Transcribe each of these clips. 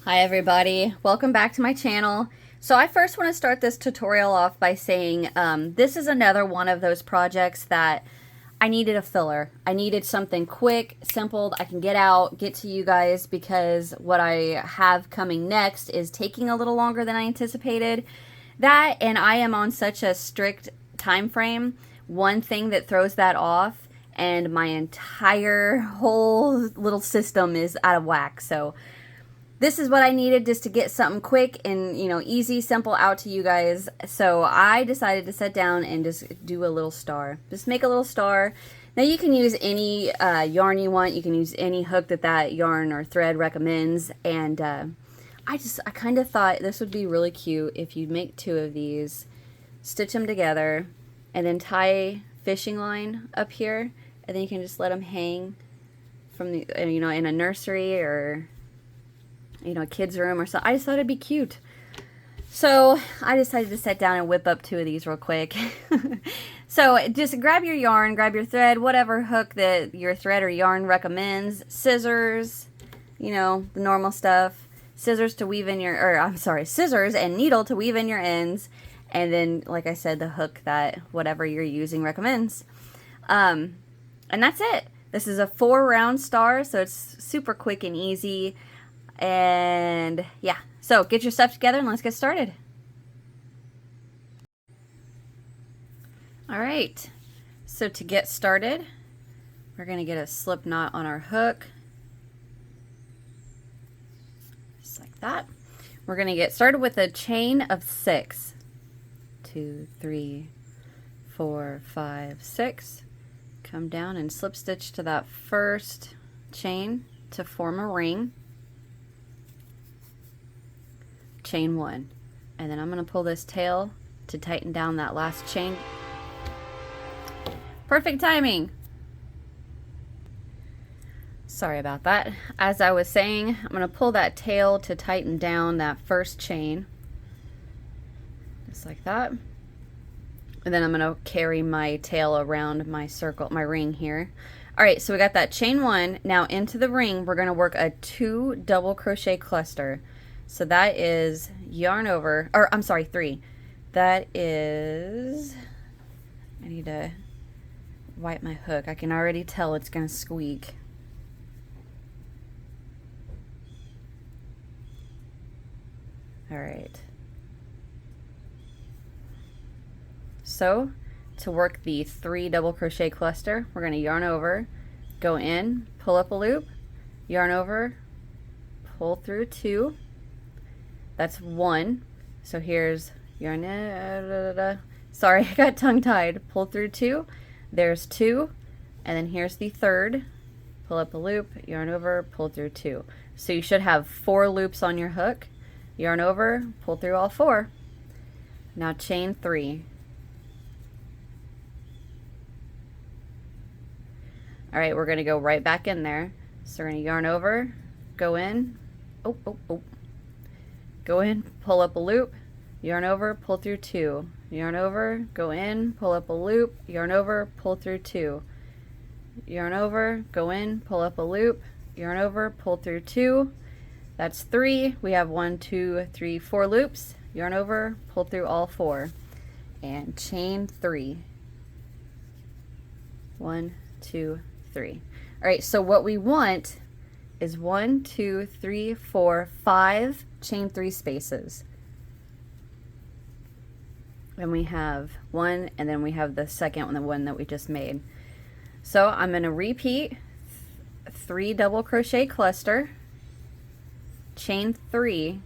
Hi everybody, welcome back to my channel. So I first want to start this tutorial off by saying this is another one of those projects that I needed a filler. I needed something quick, simple, I can get out, get to you guys, because what I have coming next is taking a little longer than I anticipated. That, and I am on such a strict time frame, one thing that throws that off and my entire whole little system is out of whack. So this is what I needed just to get something quick and, easy, simple out to you guys. So I decided to sit down and just do a little star. Just make a little star. Now you can use any yarn you want. You can use any hook that yarn or thread recommends. And I kind of thought this would be really cute if you make two of these, stitch them together, and then tie fishing line up here. And then you can just let them hang from the, in a nursery or a kid's room or so. I just thought it'd be cute. So I decided to sit down and whip up two of these real quick. So just grab your yarn, grab your thread, whatever hook that your thread or yarn recommends, scissors, the normal stuff, scissors to weave in scissors and needle to weave in your ends, and then, like I said, the hook that whatever you're using recommends. And that's it. This is a 4-round star, so it's super quick and easy. And yeah, so get your stuff together and let's get started. All right, so to get started, we're going to get a slip knot on our hook, just like that. We're going to get started with a chain of 6. 2, 3, 4, 5, 6. Come down and slip stitch to that first chain to form a ring. Chain 1, and then I'm going to pull this tail to tighten down that last chain. Perfect timing. Sorry about that. As I was saying, I'm going to pull that tail to tighten down that first chain, just like that. And then I'm going to carry my tail around my circle, my ring here. All right, so we got that chain 1. Now into the ring, we're going to work a 2 double crochet cluster. So that is yarn over, or I'm sorry, 3. That is, I need to wipe my hook. I can already tell it's going to squeak. All right. So to work the 3 double crochet cluster, we're going to yarn over, go in, pull up a loop, yarn over, pull through 2. That's 1. So here's yarn. Sorry, I got tongue-tied. Pull through 2. There's 2. And then here's the 3rd. Pull up a loop, yarn over, pull through 2. So you should have 4 loops on your hook. Yarn over, pull through all 4. Now chain 3. All right, we're going to go right back in there. So we're going to yarn over, go in. Go in, pull up a loop, yarn over, pull through 2. Yarn over, go in, pull up a loop, yarn over, pull through 2. Yarn over, go in, pull up a loop, yarn over, pull through 2. That's 3. We have 1, 2, 3, 4 loops. Yarn over, pull through all 4. And chain 3. 1, 2, 3. All right, so what we want is 1, 2, 3, 4, 5 chain 3 spaces. And we have 1, and then we have the second one, the one that we just made. So I'm going to repeat 3 double crochet cluster, chain 3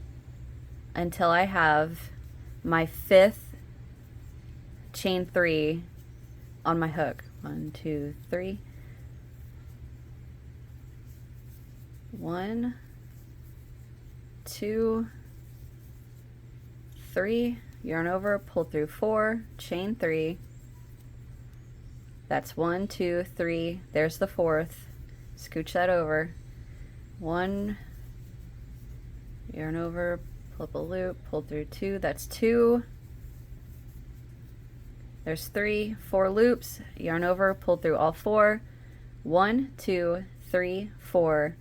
until I have my 5th chain 3 on my hook. 1, 2, 3. 1, 2, 3, yarn over, pull through 4, chain 3. That's 1, 2, 3. There's the 4th. Scooch that over. 1, yarn over, pull up a loop, pull through 2. That's 2. There's 3, 4 loops. Yarn over, pull through all 4. 1, 2, 3, 4.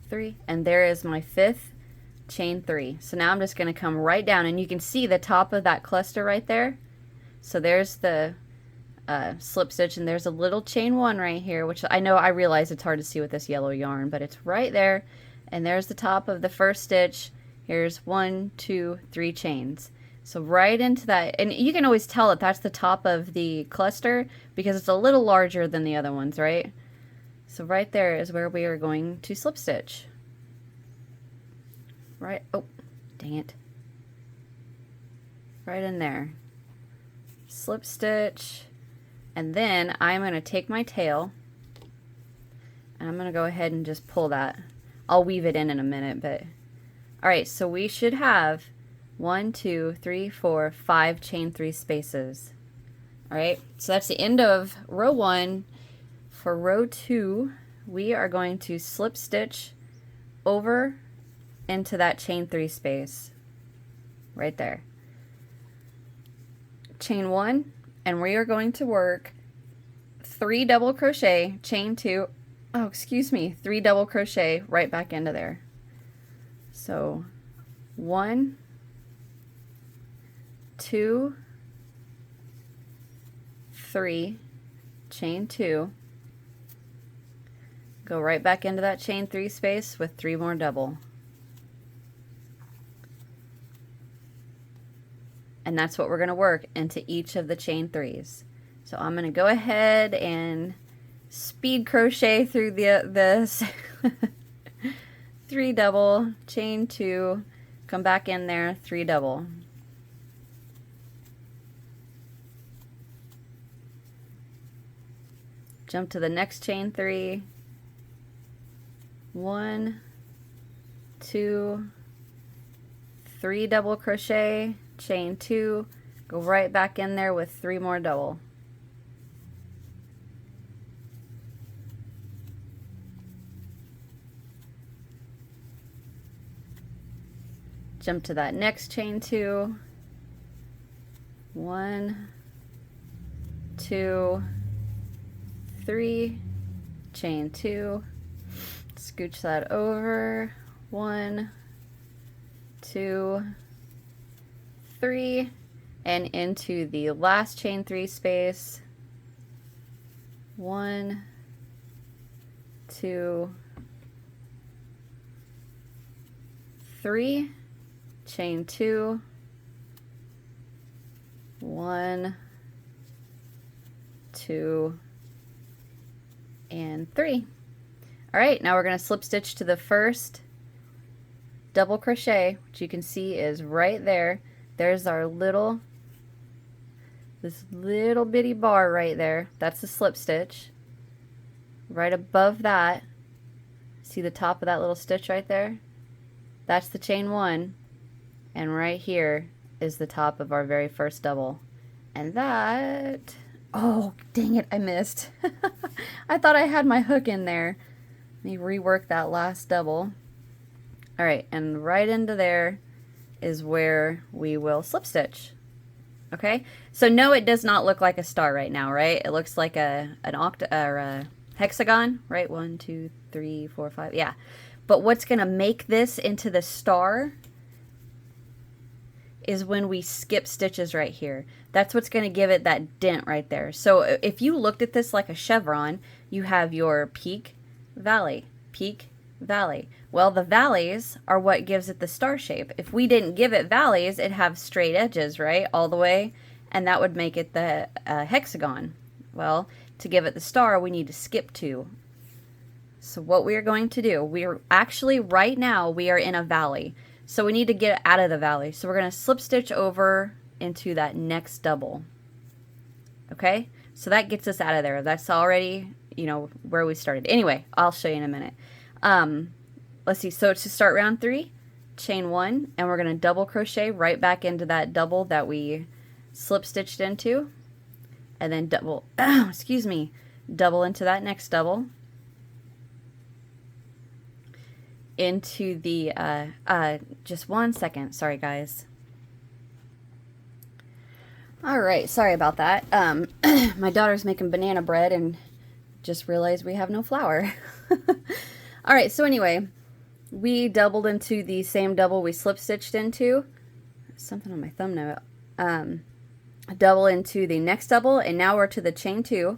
3, and there is my 5th chain 3. So now I'm just going to come right down, and you can see the top of that cluster right there. So there's the slip stitch, and there's a little chain 1 right here, which I realize it's hard to see with this yellow yarn, but it's right there. And there's the top of the first stitch. Here's 1, 2, 3 chains. So right into that, and you can always tell that that's the top of the cluster because it's a little larger than the other ones, right? So right there is where we are going to slip stitch. Right, oh, dang it. Right in there. Slip stitch, and then I'm going to take my tail, and I'm going to go ahead and just pull that. I'll weave it in a minute, but alright, so we should have 1, 2, 3, 4, 5 chain 3 spaces. Alright, so that's the end of row 1. For row 2, we are going to slip stitch over into that chain 3 space right there. Chain 1, and we are going to work 3 double crochet, chain 2, 3 double crochet right back into there. So 1, 2, 3, chain 2, go right back into that chain 3 space with 3 more double. And that's what we're going to work into each of the chain 3s. So I'm going to go ahead and speed crochet through this 3 double, chain 2, come back in there, 3 double. Jump to the next chain 3, 1, 2, 3 double crochet, chain 2, go right back in there with 3 more double. Jump to that next chain 2, 1, 2, 3, chain 2, scooch that over, 1, 2, 3, and into the last chain 3 space, 1, 2, 3, chain 2, 1, 2, and 3. All right, now we're going to slip stitch to the first double crochet, which you can see is right there. There's our this little bitty bar right there. That's the slip stitch. Right above that, see the top of that little stitch right there? That's the chain 1. And right here is the top of our very first double. And that, oh, dang it, I missed. I thought I had my hook in there. Let me rework that last double. All right, and right into there is where we will slip stitch. Okay, so no, it does not look like a star right now, right? It looks like a hexagon, right? 1, 2, 3, 4, 5, yeah. But what's gonna make this into the star is when we skip stitches right here. That's what's going to give it that dent right there. So if you looked at this like a chevron, you have your peak, valley, peak, valley. Well, the valleys are what gives it the star shape. If we didn't give it valleys, it'd have straight edges, right, all the way, and that would make it the hexagon. Well, to give it the star, we need to skip 2. So what we are going to do, we are actually right now we are in a valley. So we need to get out of the valley. So we're going to slip stitch over into that next double. Okay? So that gets us out of there. That's already, you know, where we started. Anyway, I'll show you in a minute. Let's see. So to start round 3, chain 1, and we're going to double crochet right back into that double that we slip stitched into. And then double, excuse me, double into that next double. Into the just 1 second, sorry guys. All right, sorry about that. My daughter's making banana bread and just realized we have no flour. All right, so anyway, we doubled into the same double we slip stitched into. Something on my thumbnail. Double into the next double, and now we're to the chain 2.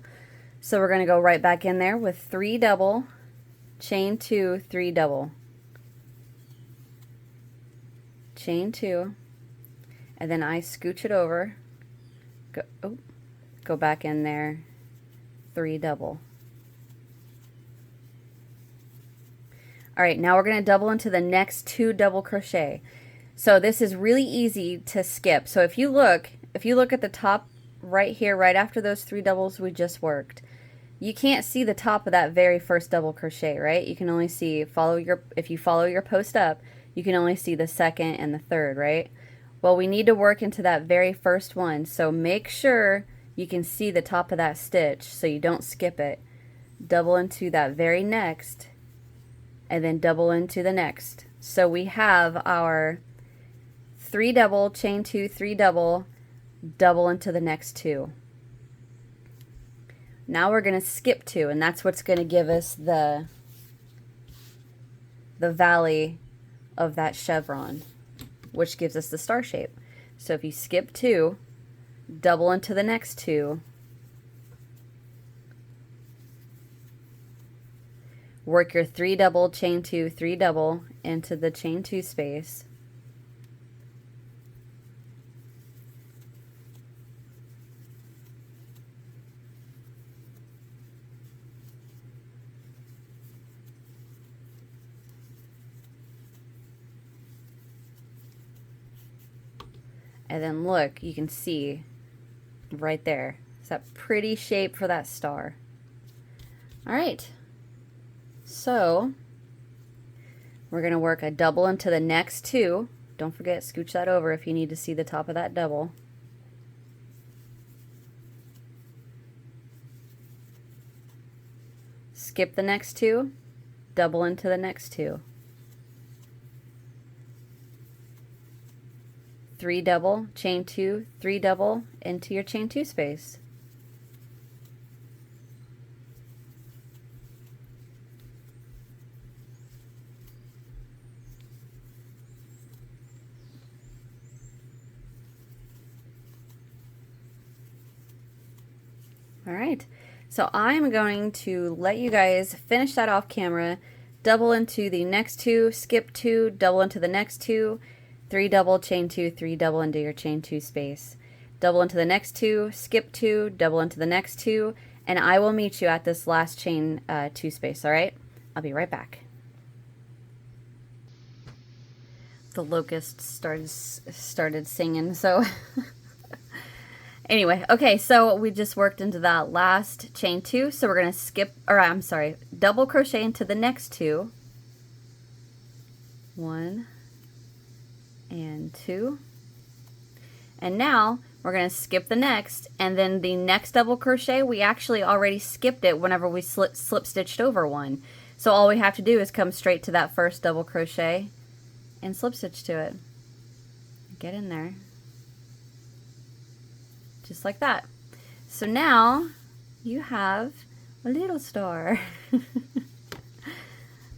So we're going to go right back in there with 3 double, chain 2, 3 double, chain 2, and then I scooch it over, go back in there, 3 double. Alright, now we're going to double into the next 2 double crochet. So this is really easy to skip. So if you look at the top right here, right after those 3 doubles we just worked, you can't see the top of that very first double crochet, right? You can only see, if you follow your post up, you can only see the second and the third, right? Well, we need to work into that very first one, so make sure you can see the top of that stitch so you don't skip it. Double into that very next, and then double into the next. So we have our 3 double, chain 2, 3 double, double into the next 2. Now we're going to skip 2, and that's what's going to give us the valley of that chevron, which gives us the star shape. So if you skip 2, double into the next 2, work your 3 double, chain 2, 3 double into the chain 2 space, and then look, you can see right there. It's that pretty shape for that star. Alright, so we're going to work a double into the next 2. Don't forget, scooch that over if you need to see the top of that double. Skip the next 2, double into the next 2. 3 double, chain 2, 3 double into your chain 2 space. Alright, so I'm going to let you guys finish that off camera, double into the next 2, skip 2, double into the next 2, 3 double, chain 2, 3 double into your chain 2 space. Double into the next 2, skip 2, double into the next 2, and I will meet you at this last chain 2 space, alright? I'll be right back. The locust started singing, so anyway, okay, so we just worked into that last chain 2, so we're going to double crochet into the next 2. 1 and 2, and now we're going to skip the next, and then the next double crochet, we actually already skipped it whenever we slip stitched over one, so all we have to do is come straight to that first double crochet and slip stitch to it. Get in there just like that. So now you have a little star.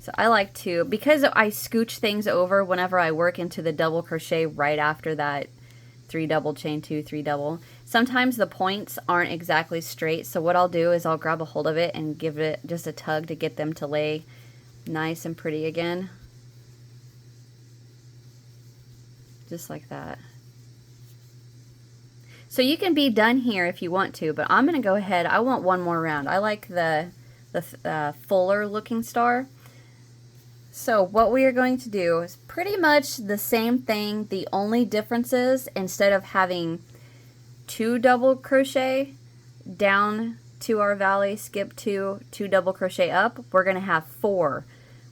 So I like to, because I scooch things over whenever I work into the double crochet right after that 3 double, chain 2, 3 double, sometimes the points aren't exactly straight, so what I'll do is I'll grab a hold of it and give it just a tug to get them to lay nice and pretty again. Just like that. So you can be done here if you want to, but I'm going to go ahead. I want one more round. I like the fuller looking star. So what we are going to do is pretty much the same thing. The only difference is instead of having 2 double crochet down to our valley, skip 2, 2 double crochet up, we're going to have 4.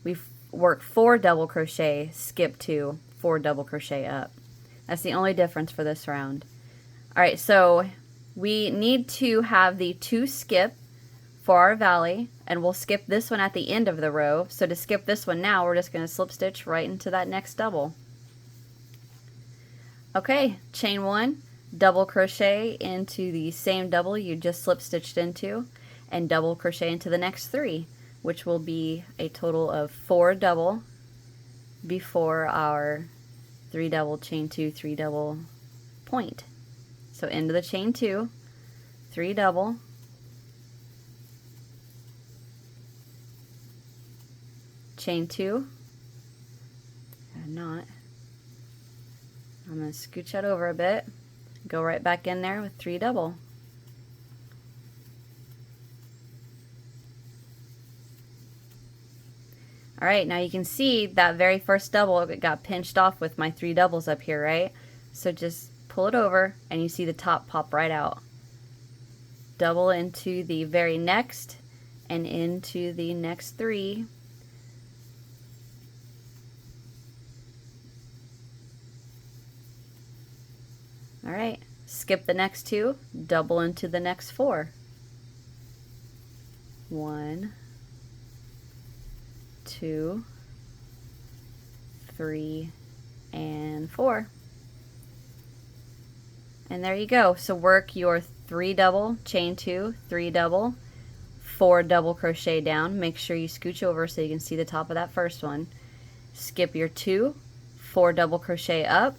We've worked 4 double crochet, skip 2, 4 double crochet up. That's the only difference for this round. Alright, so we need to have the 2 skip for our valley, and we'll skip this one at the end of the row. So to skip this one now, we're just going to slip stitch right into that next double. Okay, chain 1, double crochet into the same double you just slip stitched into, and double crochet into the next 3, which will be a total of 4 double, before our 3 double, chain 2, 3 double point. So into the chain 2, 3 double, chain 2, and knot. I'm going to scooch that over a bit, go right back in there with 3 double. Alright, now you can see that very first double, it got pinched off with my 3 doubles up here, right? So just pull it over and you see the top pop right out. Double into the very next and into the next 3. Alright, skip the next 2, double into the next 4. 1, 2, 3, and 4. And there you go. So work your 3 double, chain 2, 3 double, 4 double crochet down. Make sure you scooch over so you can see the top of that first one. Skip your 2, 4 double crochet up,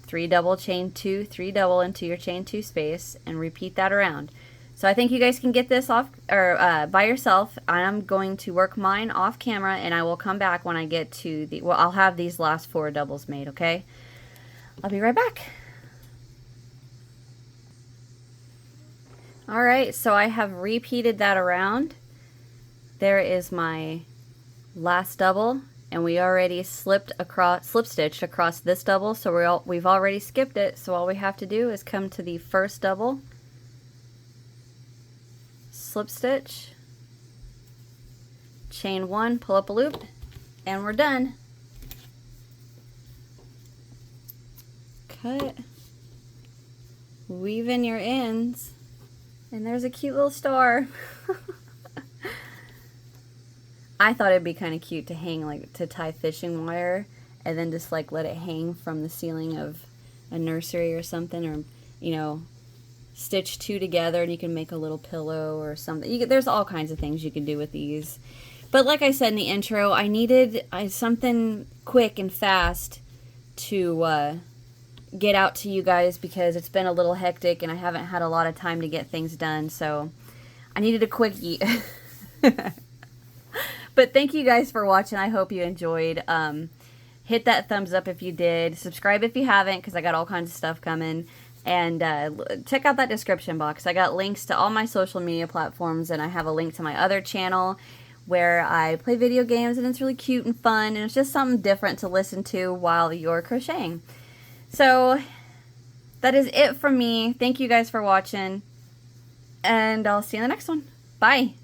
3 double, chain 2, 3 double into your chain 2 space, and repeat that around. So I think you guys can get this off or by yourself. I'm going to work mine off camera, and I will come back when I get to the, well, I'll have these last 4 doubles made, okay? I'll be right back. Alright, so I have repeated that around. There is my last double, and we already slip stitched across this double, so we've already skipped it. So all we have to do is come to the first double, slip stitch, chain 1, pull up a loop, and we're done. Cut, weave in your ends, and there's a cute little star. I thought it'd be kind of cute to hang, like to tie fishing wire and then just like let it hang from the ceiling of a nursery or something, or you know, stitch 2 together and you can make a little pillow or something. There's all kinds of things you can do with these. But like I said in the intro, I needed something quick and fast to get out to you guys because it's been a little hectic and I haven't had a lot of time to get things done. So I needed a quickie. But thank you guys for watching. I hope you enjoyed. Hit that thumbs up if you did. Subscribe if you haven't, because I got all kinds of stuff coming. And check out that description box. I got links to all my social media platforms, and I have a link to my other channel where I play video games, and it's really cute and fun, and it's just something different to listen to while you're crocheting. So that is it from me. Thank you guys for watching, and I'll see you in the next one. Bye.